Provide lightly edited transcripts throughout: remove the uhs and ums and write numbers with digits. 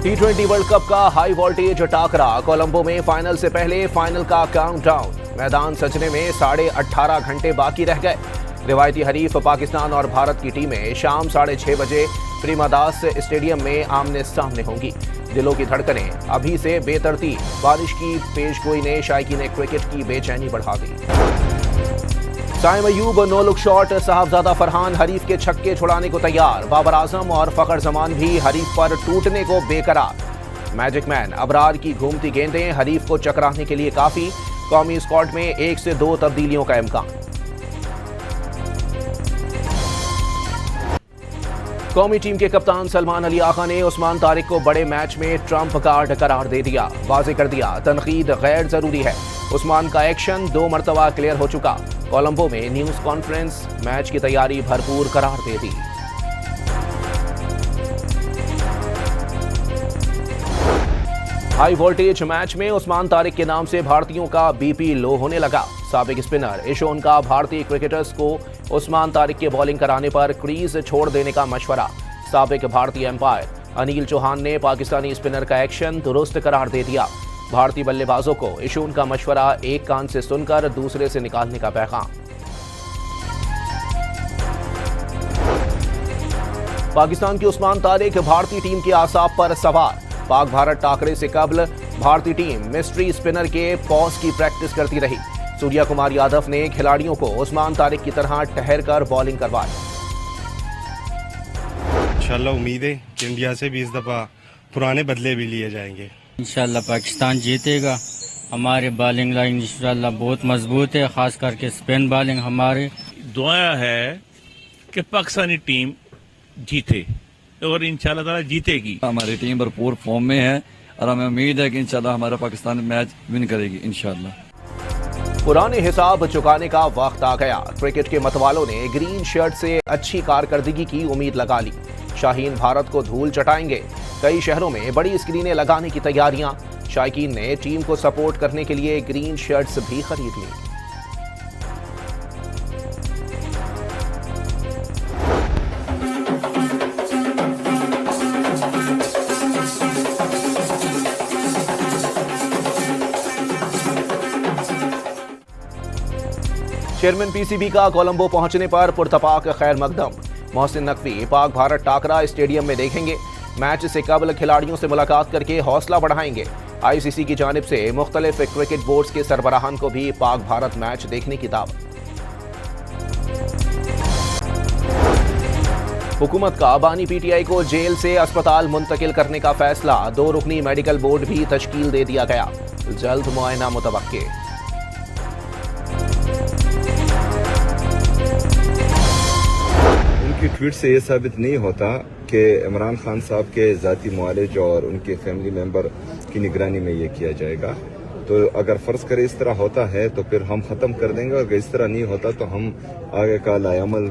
T20 world cup का high voltage टाकरा Colombo में final से पहले फाइनल का काउंटडाउन। मैदान सजने में 18.5 घंटे बाकी रह गए। रिवायती हरीफ पाकिस्तान और भारत की टीमें शाम 6:30 बजे प्रेमदास स्टेडियम में आमने सामने होंगी। दिलों की धड़कनें अभी से बेतरतीब। बारिश की पेशगोई ने शायकीन क्रिकेट की बेचैनी बढ़ा दी। Saim Ayub no look shot. Sahibzada Farhan हरीफ के छक्के छुड़ाने को तैयार। बाबर आजम और फखर जमान भी हरीफ पर टूटने को बेकरार। मैजिक मैन अबरार की घूमती गेंदें हरीफ को चकराने के लिए काफी। कौमी स्क्वाड में 1 से 2 तब्दीलियों का इम्कान। कौमी टीम के कप्तान सलमान अली आगा ने उस्मान तारिक को बड़े मैच में ट्रम्प कार्ड करार दे दिया। वाजे कर दिया तनकीद गैर जरूरी है। उस्मान का एक्शन 2 मरतबा क्लियर हो चुका। कोलंबो में न्यूज कॉन्फ्रेंस मैच की तैयारी भरपूर करार दे दी। हाई वोल्टेज मैच में उस्मान तारिक के नाम से भारतीयों का बीपी लो होने लगा। साबिक स्पिनर ईशोन का भारतीय क्रिकेटर्स को उस्मान तारिक के बॉलिंग कराने पर क्रीज छोड़ देने का मशवरा। साबिक भारतीय एम्पायर अनिल चौहान ने पाकिस्तानी स्पिनर का एक्शन दुरुस्त करार दे दिया। भारतीय बल्लेबाजों को ईशोन का मशवरा एक कान से सुनकर दूसरे से निकालने का पैगाम। पाकिस्तान की उस्मान तारिक भारतीय टीम के आसाब पर सवार। पाक भारत टाकरे से कबल भारतीय टीम मिस्ट्री स्पिनर के पॉज की प्रैक्टिस करती रही। सूर्या कुमार यादव ने खिलाड़ियों को उस्मान तारिक की तरह ठहर कर बॉलिंग करवाई। इंशाल्लाह उम्मीद है कि इंडिया से भी इस दफा पुराने बदले भी लिए जाएंगे। इंशाल्लाह पाकिस्तान जीतेगा। हमारे बॉलिंग लाइन इंशाल्लाह बहुत मजबूत है, खास करके स्पिन बॉलिंग हमारे। दुआ है कि पाकिस्तानी टीम जीते और इंशाल्लाह ताला जीतेगी। हमारी टीम भरपूर फॉर्म में है और हमें उम्मीद है कि इंशाल्लाह हमारा पाकिस्तान मैच विन करेगी इंशाल्लाह। पुराने हिसाब चुकाने का वक्त आ गया। क्रिकेट के मतवालों ने ग्रीन शर्ट से अच्छी कारकर्दगी की उम्मीद लगा ली। शाहीन भारत को धूल चटाएंगे। कई शहरों में बड़ी स्क्रीनें लगाने की तैयारियां। शायकीन ने टीम को सपोर्ट करने के लिए ग्रीन शर्ट्स भी खरीद ली। चेयरमैन पीसीबी का कोलंबो पहुंचने पर पुरतपाक खैर मकदम। मोहसिन नकवी पाक भारत टाकरा स्टेडियम में देखेंगे। मैच से कबल खिलाड़ियों से मुलाकात करके हौसला बढ़ाएंगे। आईसीसी की जानिब से मुख्तलिफ क्रिकेट बोर्ड्स के सरबराहान को भी पाक भारत मैच देखने की दावत। हुकूमत का बानी पीटीआई को जेल से अस्पताल मुंतकिल करने का फैसला। 2 रुकनी मेडिकल बोर्ड भी तश्कील दे दिया गया। जल्द मुआयना मुतवक्के। उनकी ट्वीट से ये साबित नहीं होता कि इमरान खान साहब के ज़ाती मुआलिज और उनके फैमिली मेंबर की निगरानी में ये किया जाएगा। तो अगर फ़र्ज़ करे इस तरह होता है तो फिर हम ख़त्म कर देंगे, और अगर इस तरह नहीं होता तो हम आगे का लायामल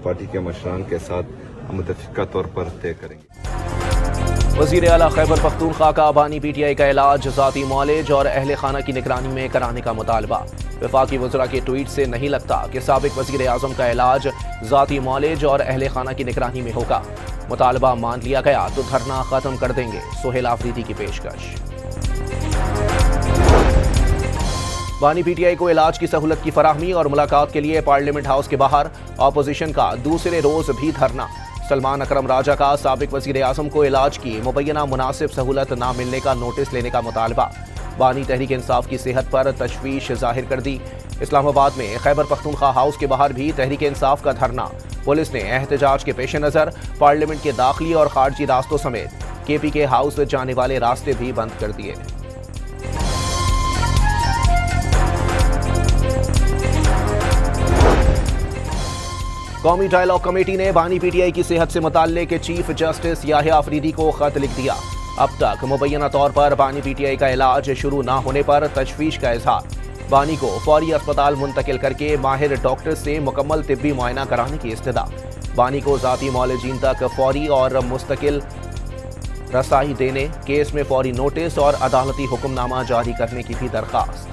पार्टी के मशरान के साथ मुतफ़िक़ा तौर पर तय करेंगे। वज़ीर आला खैबर पख्तूनख्वा का बानी पीटीआई का इलाज ज़ाती मुआलिज और अहले खाना की निगरानी में कराने का मुतालबा। वफाकी वज़रा के ट्वीट से नहीं लगता कि साबिक वज़ीर आज़म का इलाज ज़ाती मुआलिज और अहले खाना की निगरानी में होगा। मुतालबा मान लिया गया तो धरना खत्म कर देंगे। सोहेल आफरीदी की पेशकश। बानी पीटीआई को इलाज की सहूलत की फराहमी और मुलाकात के लिए पार्लियामेंट हाउस के बाहर अपोजिशन का दूसरे रोज भी धरना। सलमान अकरम राजा का साबिक वज़ीर आज़म को इलाज की मुबैना मुनासिब सहूलत न मिलने का नोटिस लेने का मुतालबा। बानी तहरीक इंसाफ की सेहत पर तशवीश जाहिर कर दी। इस्लामाबाद में खैबर पख्तूनख्वा हाउस के बाहर भी तहरीक इंसाफ का धरना। पुलिस ने एहतजाज के पेश नज़र पार्लियामेंट के दाखिली और खारजी रास्तों समेत केपीके हाउस जाने वाले रास्ते भी बंद कर दिए। कौमी डायलॉग कमेटी ने बानी पीटीआई की सेहत से मुताल्लिक चीफ जस्टिस याहिया अफरीदी को खत लिख दिया। अब तक मुबैना तौर पर बानी पीटीआई का इलाज शुरू न होने पर तशवीश का इजहार। बानी को फौरी अस्पताल मुंतकिल करके माहिर डॉक्टर से मुकम्मल तिब्बी मुआयना कराने की इस्तदा। बानी को ज़ाती मौलजीन तक फौरी और मुस्तकिल रसाई देने, केस में फौरी नोटिस और अदालती हुक्मनामा जारी करने की भी दरख्वास्त।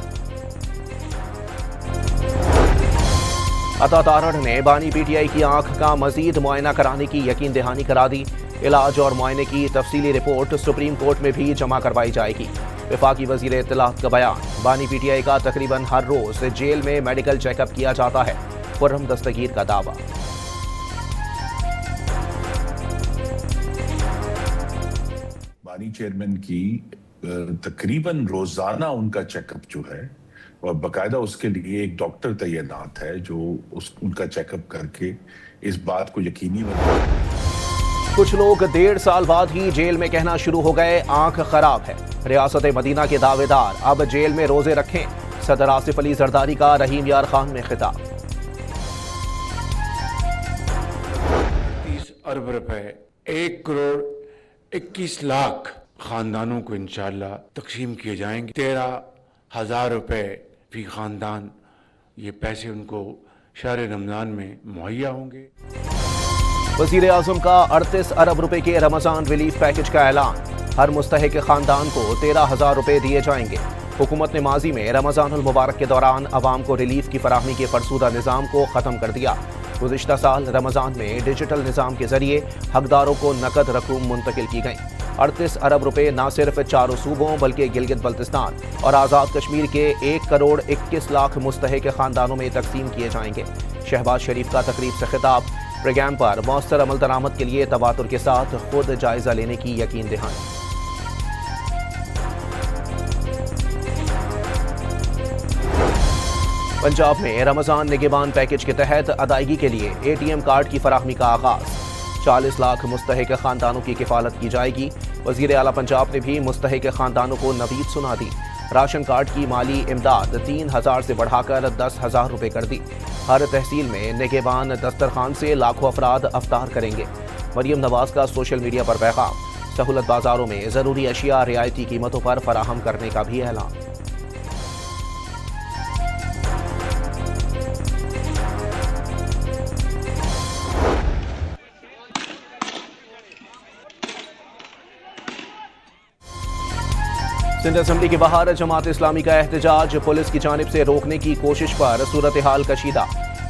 अता तारड़ ने बानी पीटीआई की आंख का मजीद मुआयना कराने की यकीन दहानी करा दी। इलाज और मुआयने की तफसीली रिपोर्ट सुप्रीम कोर्ट में भी जमा करवाई जाएगी। वफाकी वजीर इत्तलात का बयान। बानी पीटीआई का तकरीबन हर रोज जेल में मेडिकल चेकअप किया जाता है, खुर्रम दस्तगीर का दावा। बानी चेयरमैन की तकरीबन रोजाना उनका चेकअप जो है और बाकायदा उसके लिए एक डॉक्टर तैनात है जो उनका चेकअप करके इस बात को यकीनी बनाए। कुछ लोग 1.5 साल बाद ही जेल में कहना शुरू हो गए आंख खराब है। रियासत मदीना के दावेदार अब जेल में रोजे रखें। सदर आसिफ अली जरदारी का रहीम यार खान में खिताब। 30 अरब रुपए 1 करोड़ 21 लाख खानदानों को इंशाअल्लाह तकसीम किए जाएंगे। 13,000 रुपए फी खानदान, ये पैसे उनको शहर रमजान में मुहैया होंगे। वजीर आजम का 38 अरब रुपए के रमजान रिलीफ पैकेज का ऐलान। हर मुस्तहिक खानदान को 13,000 रुपए दिए जाएंगे। हुकूमत ने माजी में रमजानुल मुबारक के दौरान अवाम को रिलीफ की फराहमी के फरसूदा निज़ाम को ख़त्म कर दिया। गुज़िश्ता साल रमजान में डिजिटल निज़ाम के जरिए हकदारों को नकद रकूम मुंतकिल की गई। 38 अरब रुपए न सिर्फ चारों सूबों बल्कि गिलगित बल्तिस्तान और आज़ाद कश्मीर के 1 करोड़ 21 लाख मुस्तहिक खानदानों में तकसीम किए जाएंगे। शहबाज शरीफ का तकरीब से खिताब। प्रोग्राम पर मौसर अमल दरामद के लिए तवातुर के साथ खुद जायजा लेने की यकीन दहानी। पंजाब में रमजान निगहबान पैकेज के तहत अदायगी के लिए ATM कार्ड की फराहमी का आगाज। 40 लाख मुस्तहिक खानदानों की किफालत की जाएगी। वजीर आला पंजाब ने भी मुस्तहिक खानदानों को नवीद सुना दी। राशन कार्ड की माली इमदाद 3,000 से बढ़ाकर 10,000 रुपए कर दी। हर तहसील में निगहबान दस्तरखान से लाखों अफराद अफ्तार करेंगे। मरियम नवाज का सोशल मीडिया पर पैगाम। सहूलत बाजारों में जरूरी अशिया रियायती कीमतों पर फराहम करने का भी ऐलान। सिंध असेंबली के बाहर जमात इस्लामी का एहतजाज। पुलिस की जानिब से रोकने की कोशिश पर सूरत हाल कशीदा।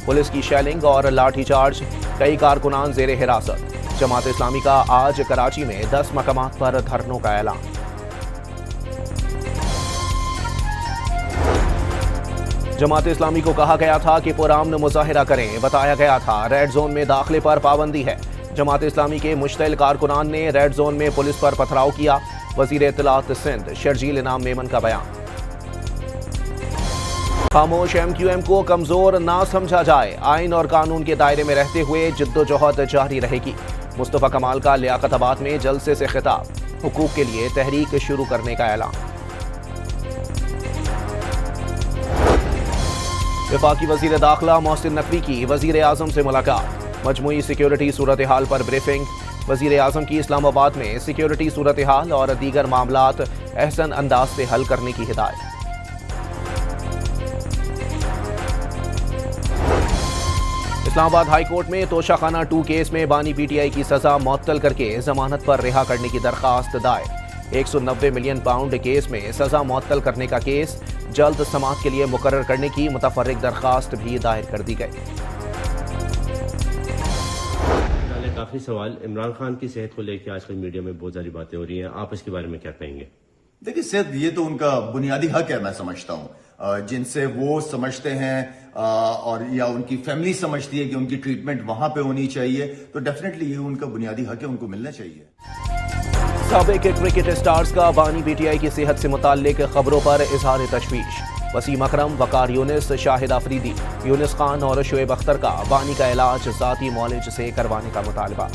पुलिस की शेलिंग और लाठीचार्ज, कई कारकुनान जेर हिरासत। जमात इस्लामी का आज कराची में 10 मकामात पर धरनों का ऐलान। जमात इस्लामी को कहा गया था कि पुरअमन मुजाहिरा करें। बताया गया था रेड जोन में दाखिले पर पाबंदी है। जमात इस्लामी के मुश्तइल कारकुनान ने रेड जोन में पुलिस पर पथराव किया। वजीर इत्तलात सिंध शर्जील इनाम मेमन का बयान। खामोश MQM को कमजोर ना समझा जाए। आइन और कानून के दायरे में रहते हुए जिद्दोजहद जारी रहेगी। मुस्तफा कमाल का लियाकताबाद में जलसे से खिताब। हुकूक के लिए तहरीक शुरू करने का ऐलान। वफाकी वजीर दाखिला मोहसिन नकवी की वजीर आजम से मुलाकात। मजमूई सिक्योरिटी सूरत हाल पर ब्रीफिंग। वजीर आजम की इस्लामाबाद में सिक्योरिटी सूरत हाल और दीगर मामलात अहसन अंदाज से हल करने की हिदायत। इस्लामाबाद हाई कोर्ट में तोशाखाना 2 केस में बानी PTI की सजा मुअत्तल करके जमानत पर रिहा करने की दरखास्त दायर। 190 मिलियन पाउंड केस में सजा मुअत्तल करने का केस जल्द समाअत के लिए मुकर्रर करने की मुतफर्रिक दरखास्त भी दायर कर दी गई। काफी सवाल इमरान खान की सेहत को लेकर आजकल मीडिया में बहुत सारी बातें हो रही हैं, आप इसके बारे में क्या कहेंगे? देखिए सेहत ये तो उनका बुनियादी हक है, मैं समझता हूँ। जिनसे वो समझते हैं और या उनकी फैमिली समझती है कि उनकी ट्रीटमेंट वहां पे होनी चाहिए, तो डेफिनेटली ये उनका बुनियादी हक है, उनको मिलना चाहिए। साबिक क्रिकेट स्टार्स का बानी PTI की सेहत से मुताल्लिक खबरों पर इजहार तशवीश। वसीम अकरम, वकार यूनिस, शाहिद अफरीदी, यूनिस खान और शुएब अख्तर का बानी का इलाज जाती मौलिज से करवाने का मुतालबा।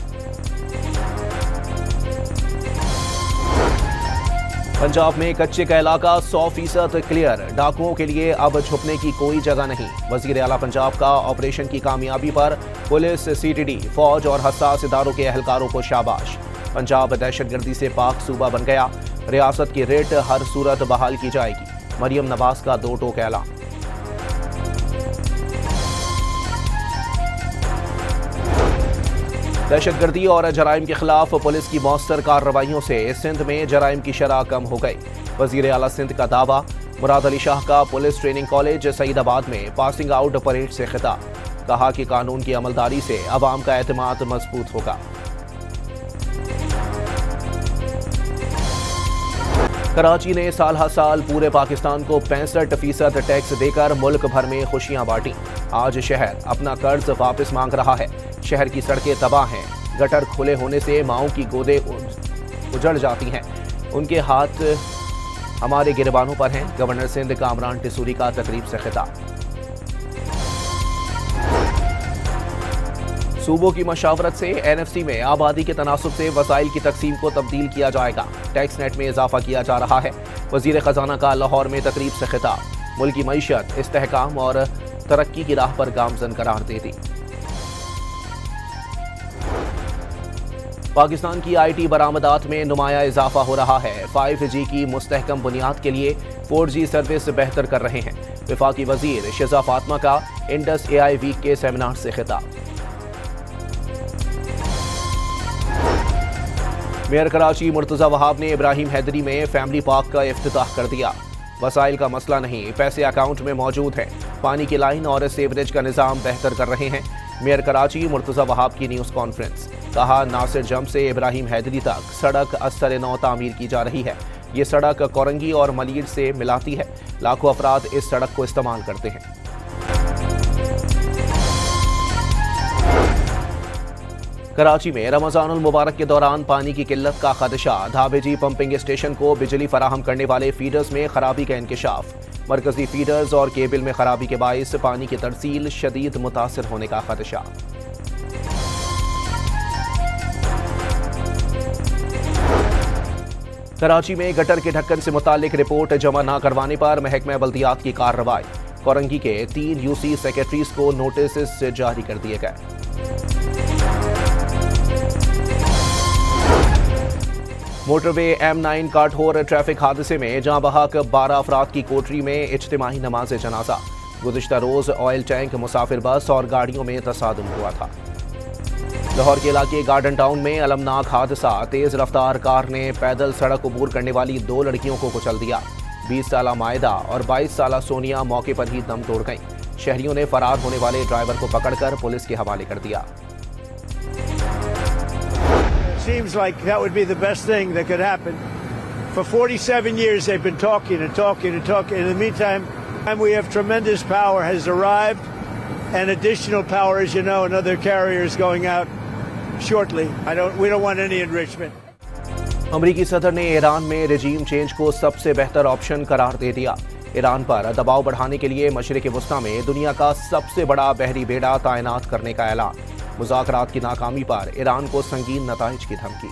पंजाब में कच्चे का इलाका 100% क्लियर। डाकुओं के लिए अब छुपने की कोई जगह नहीं। वजीर आला पंजाब का ऑपरेशन की कामयाबी पर पुलिस, CTD, फौज और हसास इदारों के एहलकारों को शाबाश। पंजाब दहशतगर्दी से पाक सूबा बन गया। रियासत की रेट हर सूरत बहाल की जाएगी। मरियम नवाज का 2 टोक ऐलान। दहशतगर्दी और जराइम के खिलाफ पुलिस की मौसर कार्रवाइयों से सिंध में जराइम की शरह कम हो गई। वजीर आला सिंध का दावा। मुराद अली शाह का पुलिस ट्रेनिंग कॉलेज सईदाबाद में पासिंग आउट परेड से खिताब। कहा कि कानून की अमलदारी से अवाम का एतमाद मजबूत होगा। कराची ने साल हर साल पूरे पाकिस्तान को 65% टैक्स देकर मुल्क भर में खुशियां बांटी। आज शहर अपना कर्ज वापस मांग रहा है। शहर की सड़कें तबाह हैं। गटर खुले होने से माओं की गोदें उजड़ जाती हैं। उनके हाथ हमारे गिरबानों पर हैं। गवर्नर सिंध कामरान टिसूरी का तकरीब से खिताब। सूबों की मशावरत से एनएफसी में आबादी के तनासुब से वसाइल की तकसीम को तब्दील किया जाएगा। टैक्स नेट में इजाफा किया जा रहा है। वजीर खजाना का लाहौर में तकरीब से खिताब। मुल्क की मईशत इस्तेहकाम और तरक्की की राह पर गामजन करार दे दी। पाकिस्तान की आईटी बरामदात में नुमाया इजाफा हो रहा है। 5G की मुस्तहकम बुनियाद के लिए 4G सर्विस बेहतर कर रहे हैं। वफाकी वजीर शिजा फातमा का इंडस AI वीक के सेमिनार से खिताब। मेयर कराची मुर्तजा वहाब ने इब्राहिम हैदरी में फैमिली पार्क का इफ्तिताह कर दिया। वसाइल का मसला नहीं, पैसे अकाउंट में मौजूद हैं। पानी की लाइन और सीवरेज का निज़ाम बेहतर कर रहे हैं। मेयर कराची मुर्तजा वहाब की न्यूज़ कॉन्फ्रेंस। कहा, नासिर जम से इब्राहिम हैदरी तक सड़क अस्सर नौ तामीर की जा रही है। ये सड़क कोरंगी और मलीर से मिलाती है। लाखों अफराद इस सड़क को इस्तेमाल करते हैं। कराची में रमजानुल मुबारक के दौरान पानी की किल्लत का खदशा। धाबेजी पंपिंग स्टेशन को बिजली फराहम करने वाले फीडर्स में खराबी का इंकशाफ। मरकजी फीडर्स और केबल में खराबी के बाइस पानी की तरसील शदीद मुतासिर होने का खदशा। कराची में गटर के ढक्कन से मुतालिक रिपोर्ट जमा न करवाने पर महकमा बल्दियात की कार्रवाई। कोरंगी के 3 UC सेक्रेटरीज को नोटिस जारी कर दिए गए। मोटरवे M9 काठोर ट्रैफिक हादसे में जाँ बहक 12 अफराद की कोठरी में इज्तिमाही नमाज जनाजा। गुज़िश्ता रोज ऑयल टैंक, मुसाफिर बस और गाड़ियों में तसादुम हुआ था। लाहौर के इलाके गार्डन टाउन में अलमनाक हादसा। तेज रफ्तार कार ने पैदल सड़क अबूर करने वाली 2 लड़कियों को कुचल दिया। 20 साला मायदा और 22 साला सोनिया मौके पर ही दम तोड़ गईं। शहरियों ने फरार होने वाले ड्राइवर को पकड़कर पुलिस के हवाले कर दिया। Seems like that would be the best thing that could happen. For 47 years they've been talking and talking and talking. In the meantime, we have tremendous power has arrived, and additional power, as you know, another carrier is going out shortly. We don't want any enrichment. अमरीकी सदर ने Iran में रजीम change को सबसे बेहतर option करार दे दिया। Iran पर दबाव बढ़ाने के लिए मशरिक़ वस्ता में दुनिया का सबसे बड़ा बहरी बेड़ा तैनात करने का ऐलान। मुज़ाकरात की नाकामी पर ईरान को संगीन नताइज की धमकी।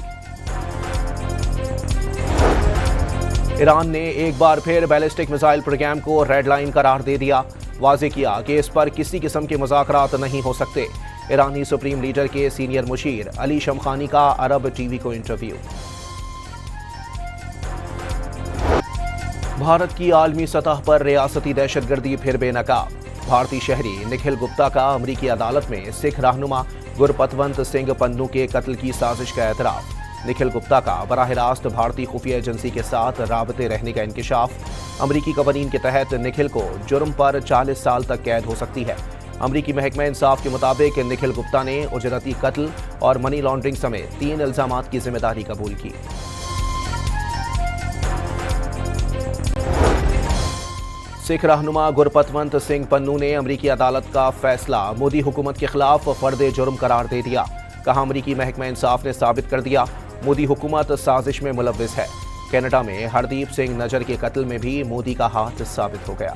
ईरान ने एक बार फिर बैलिस्टिक मिसाइल प्रोग्राम को रेड लाइन करार दे दिया। वाज़े किया कि इस पर किसी किस्म के मुज़ाकरात नहीं हो सकते। ईरानी सुप्रीम लीडर के सीनियर मुशीर अली शमखानी का अरब टीवी को इंटरव्यू। भारत की आलमी सतह पर रियासती दहशतगर्दी फिर बेनकाब। भारतीय शहरी निखिल गुप्ता का अमरीकी अदालत में सिख रहनुमा गुरपतवंत सिंह पन्नू के कत्ल की साजिश का एतराफ। निखिल गुप्ता का बराह रास्त भारतीय खुफिया एजेंसी के साथ राबते रहने का इंकिशाफ। अमरीकी कवानीन के तहत निखिल को जुर्म पर 40 साल तक कैद हो सकती है। अमरीकी महकमा इंसाफ के मुताबिक निखिल गुप्ता ने उजरती कत्ल और मनी लॉन्ड्रिंग समेत 3 इल्जामात की जिम्मेदारी कबूल की। सिख रहनुमा गुरपतवंत सिंह पन्नू ने अमरीकी अदालत का फैसला मोदी हुकूमत के खिलाफ फर्द जुर्म करार दे दिया। कहा, अमरीकी महकमा इंसाफ ने साबित कर दिया मोदी हुकूमत साजिश में मुलव्विस है। कनाडा में हरदीप सिंह नजर के कत्ल में भी मोदी का हाथ साबित हो गया।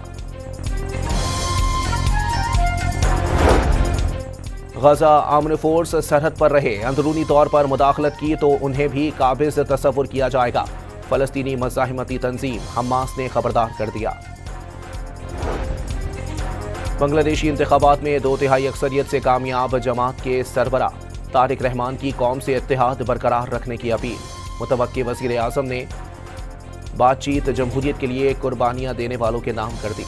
गजा आमन फोर्स सरहद पर रहे, अंदरूनी तौर पर मुदाखलत की तो उन्हें भी काबिज तस्वुर किया जाएगा। फलस्तीनी मज़ाहिमती तंजीम हमास ने खबरदार कर दिया। बांग्लादेशी इंतखाबात में 2/3 अक्सरियत से कामयाब जमात के सरबरा तारिक रहमान की कौम से इत्तेहाद बरकरार रखने की अपील। मुतवक्किल वज़ीर आज़म ने बातचीत जमहूरियत के लिए कुर्बानियां देने वालों के नाम कर दी।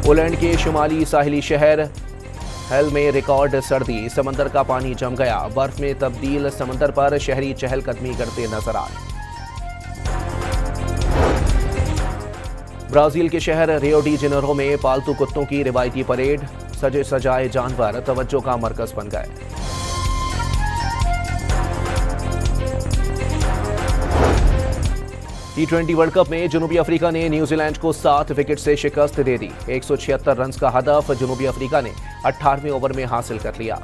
पोलैंड के शुमाली साहिली शहर हेल में रिकॉर्ड सर्दी। समंदर का पानी जम गया। बर्फ में तब्दील समंदर पर शहरी चहलकदमी करते नजर आए। ब्राजील के शहर रियो डी जेनेरो में पालतू कुत्तों की रिवायती परेड। सजे सजाए जानवर तवज्जो का मरकज बन गए। T20 वर्ल्ड कप में जनूबी अफ्रीका ने न्यूजीलैंड को 7 विकेट से शिकस्त दे दी। 176 रन का हदफ जनूबी अफ्रीका ने 18वें ओवर में हासिल कर लिया।